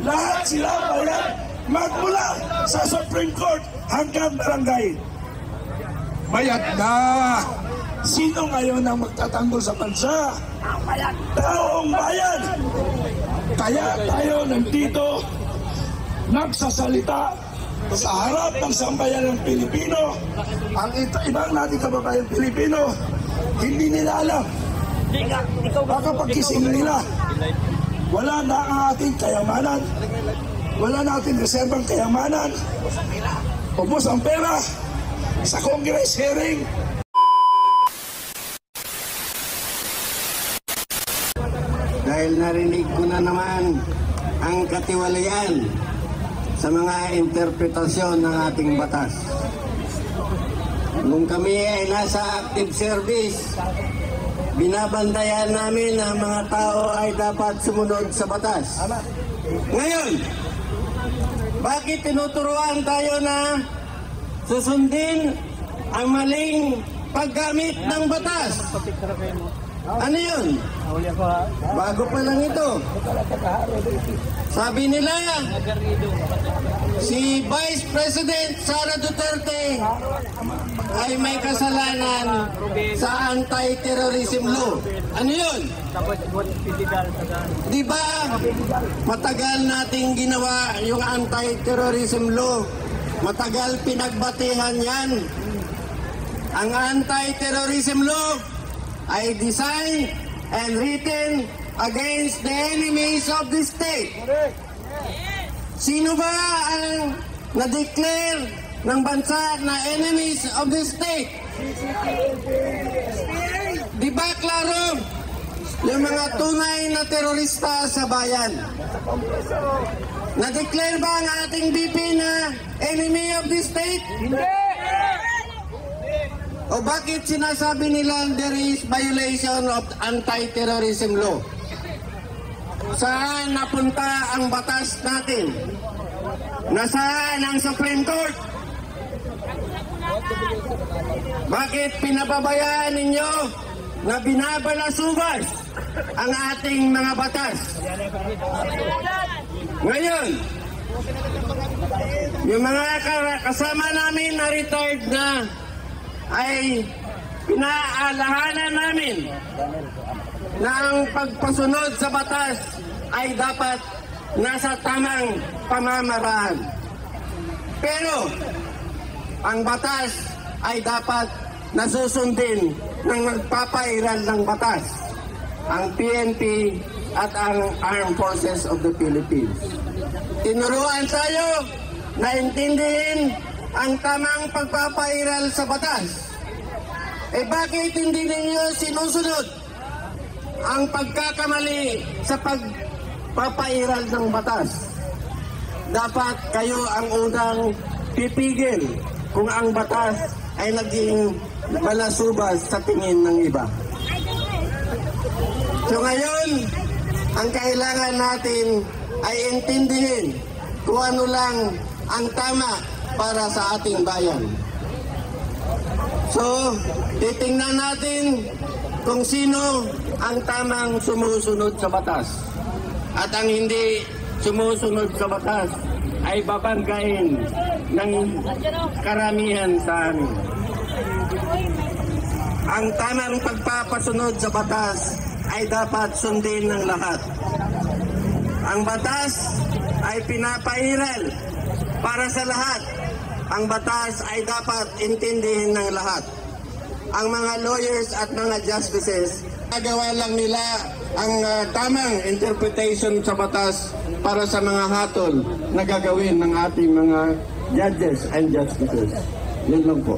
Lahat sila bayan, magmula sa Supreme Court hanggang barangay. Bayad na! Sino ngayon ang magtatanggol sa bansa? Taong bayan! Kaya tayo nandito nagsasalita sa harap ng sambayan ng Pilipino. Ang ibang nating kababayan Pilipino, hindi nila alam. Baka pagkising nila, wala na ang ating kayamanan, wala na ating reserbang kayamanan, ubos ang pera sa Congress hearing. Dahil narinig ko na naman ang katiwalian sa mga interpretasyon ng ating batas. Nung kami ay nasa active service, binabantayan namin na mga tao ay dapat sumunod sa batas. Ngayon, bakit tinuturuan tayo na susundin ang maling paggamit ng batas? Ano yun? Bago pa lang ito. Sabi nila, si Vice President Sara Duterte ay may kasalanan sa anti-terrorism law. Ano yun? Di ba matagal nating ginawa yung anti-terrorism law? Matagal pinagbatihan yan. Ang anti-terrorism law ay designed and written against the enemies of the state. Sino ba ang na-declare ng bansa na enemies of the state? Di ba klaro? Yung mga tunay na terorista sa bayan. Na-declare ba ang ating BP na enemy of the state? Hindi! O bakit sinasabi nila there is violation of anti-terrorism law? Saan napunta ang batas natin? Nasaan ang Supreme Court? Bakit pinababayaan ninyo na binabalasubas ang ating mga batas? Ngayon, yung mga kasama namin na retired na ay pinaalahanan namin na ang pagpasunod sa batas ay dapat nasa tamang pamamaraan. Pero ang batas ay dapat nasusundin ng nagpapairal ng batas, ang PNP at ang Armed Forces of the Philippines. Tinuruan tayo na intindihin ang tamang pagpapairal sa batas. Eh bakit hindi ninyo sinusunod ang pagkakamali sa pagpapairal ng batas? Dapat kayo ang unang pipigil kung ang batas ay naging balasubas sa tingin ng iba. So ngayon, ang kailangan natin ay intindihin kung ano lang ang tama para sa ating bayan. So, titingnan natin kung sino ang tamang sumusunod sa batas. At ang hindi sumusunod sa batas ay babanggain ng karamihan sa amin. Ang tamang pagpapasunod sa batas ay dapat sundin ng lahat. Ang batas ay pinapairal para sa lahat. Ang batas ay dapat intindihin ng lahat. Ang mga lawyers at mga justices, nagawa lang nila ang tamang interpretation sa batas para sa mga hatol na gagawin ng ating mga judges and justices. Yun lang po.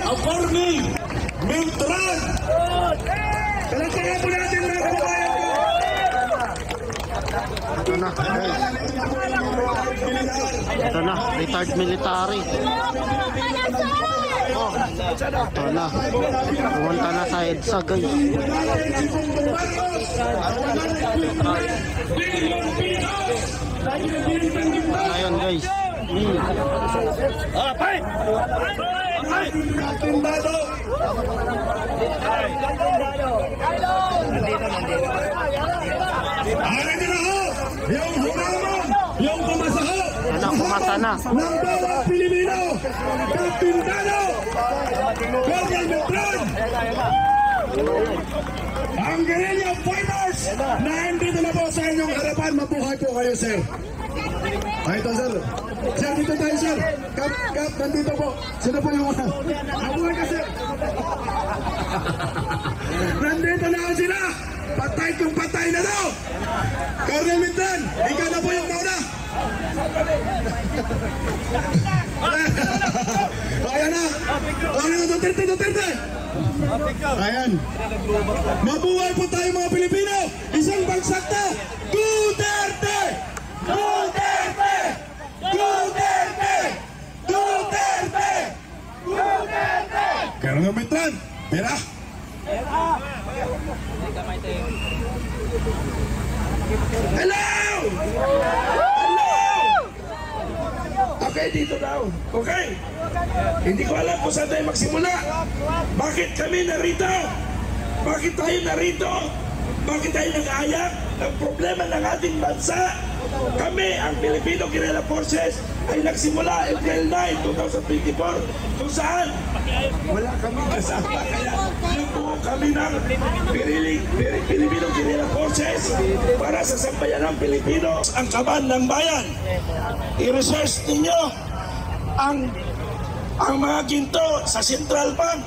Attorney Mildred! Palagpakan po natin mga kababayan ko! Ito na, guys. Ito na, retired military. Oh, ito na. Pumunta na sa EDSA, guys. Ayun, guys. Pay! Tumbado! Nandito. Ano nyo na ho? yung hinaman, yung kumasahat, Ano, pumasa na. ng bawat Pilipino, Kapitano, Colonel Beltran, ang guerrilla fighters na nandito na po sa inyong harapan. Mabuhay po kayo, sir. Ay, ito, sir. Sir, dito tayo, sir. Kap, nandito po. Sino po yung una? Mabuhay ka, sir. Nandito na sila. Patay kung patay na daw. Colonel Beltran, ikaw na po yung mauna. Ayan na. Ayan na, Duterte. Ayan. Mabuhay po tayo mga Pilipino. Isang bagsak na. Duterte! Duterte! Duterte! Duterte! Duterte! Colonel Beltran, pera. Hello! Hello! Okay, dito daw. Okay. Hindi ko alam kung saan tayo magsimula. Bakit kami narito? Bakit tayo narito? Bakit tayo nag-aayak ng problema ng ating bansa? Kami, ang Filipino Guerrilla Forces, ay nagsimula April 9, 2024, kung saan wala kami kasama. Kaya nabuo kami ng Filipino Guerrilla Forces para sa sambayan ng Pilipino. Ang kaban ng bayan, i-research ninyo ang mga ginto sa Central Bank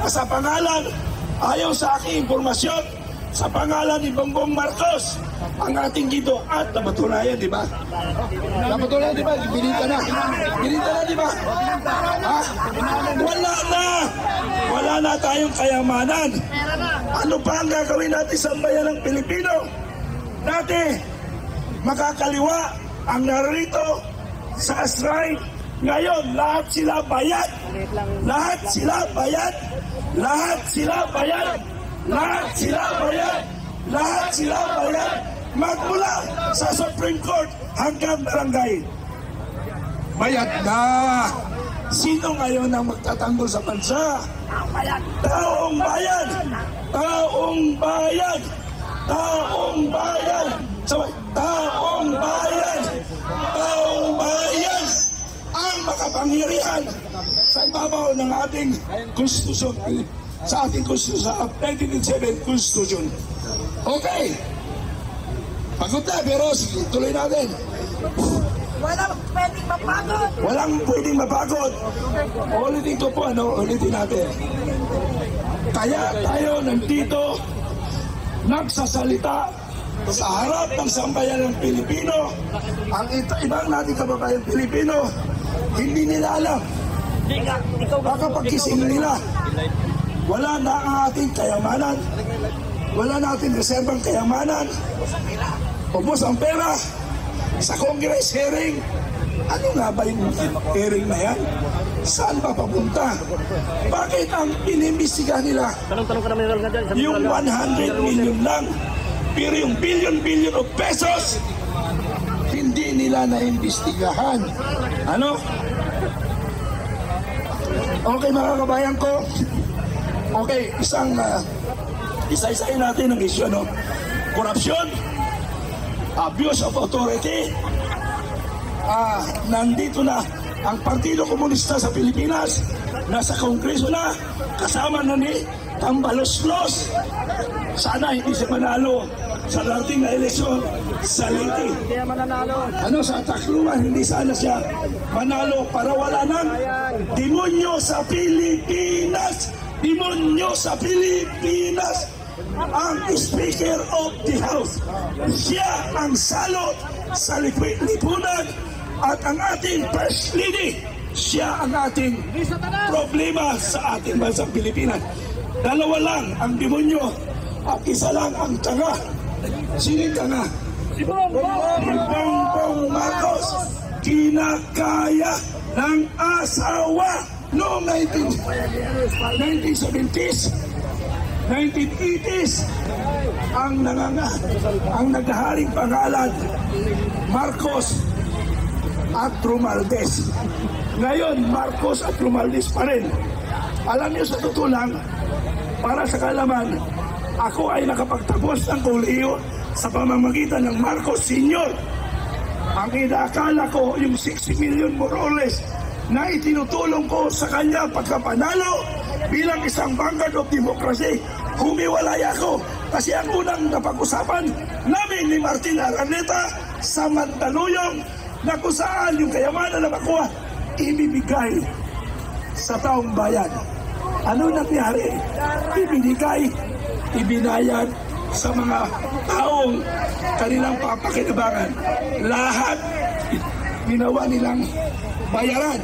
sa pangalan, ayaw sa aking impormasyon, sa pangalan ni Bongbong Marcos, ang ating ginto at napatunayan, di ba? Napatunayan, di ba? Binita na, di ba? Ha? Wala na tayong kayamanan. Ano pa ang gagawin natin sa bayan ng Pilipino? Dati, makakaliwa ang narito sa shrine. Ngayon, lahat sila bayad. Lahat sila bayad. Lahat sila bayad. Lahat sila bayad. Lahat sila bayad. Magmula sa Supreme Court hanggang barangay. Bayad na. Sino ngayon ang magtatanggol sa bansa? Taong bayan. Taong bayan. Taong bayan. Sabay, taong bayan. Taong bayan. Ang makapangyarihan sa ibabaw ng ating konstitusyon, sa ating konstitusyon, sa 1987 Constitution. Okay. Pagod na, pero sige, tuloy natin. Walang pwedeng mapagod. Walang pwedeng mapagod. Ulitin ko po, ulitin natin. Kaya tayo nandito nagsasalita sa harap ng sambayan ng Pilipino. Ang ibang nating kababayan Pilipino, hindi nila alam. Baka pagkising nila, wala na ang ating kayamanan. Wala na ating reserbang kayamanan. Ubos ang pera sa Congress hearing. Ano nga ba yung hearing na yan? Saan ba papunta? Bakit ang inimbestiga nila yung 100 million lang, pero yung billion of pesos hindi nila naimbestigahan? Ano? Okay mga kabayan ko. Okay, isa-isahin natin ang issue, no? Korupsyon, abuse of authority. Nandito na ang Partido Komunista sa Pilipinas, nasa Kongreso na, kasama na ni Tambaloslos. Sana hindi siya manalo sa dating na eleksyon sa Leyte. Ano, sa Tacloban, hindi sana siya manalo para wala ng demonyo sa Pilipinas. Demonyo sa Pilipinas. Ang Speaker of the House, siya ang salot sa lipunan, at ang ating First Lady, siya ang ating problema sa ating bansang Pilipinas. Dalawa lang ang demonyo at isa lang ang tanga. Sino tanga? Si Bongbong Marcos. Kinakaya ng asawa noong 1970s, 1980s, ang naghaharing pangalan Marcos at Romualdez. Ngayon, Marcos at Romualdez pa rin. Alam niyo, sa totoo lang, para sa kalaman, ako ay nakapagtapos ng kolehiyo sa pamamagitan ng Marcos Sr. Ang inaakala ko yung 60 million more or less na itinutulong ko sa kanya pagkapanalo bilang isang vanguard of democracy, humiwalay ako. Kasi ang unang napag-usapan namin ni Martin Araneta sa Mandaluyong na kung saan yung kayamanan na makuha ibibigay sa taong bayan. Ano nangyari? Ibinigay, ibinayad sa mga taong kanilang papakinabangan. Lahat ginawa nilang bayaran.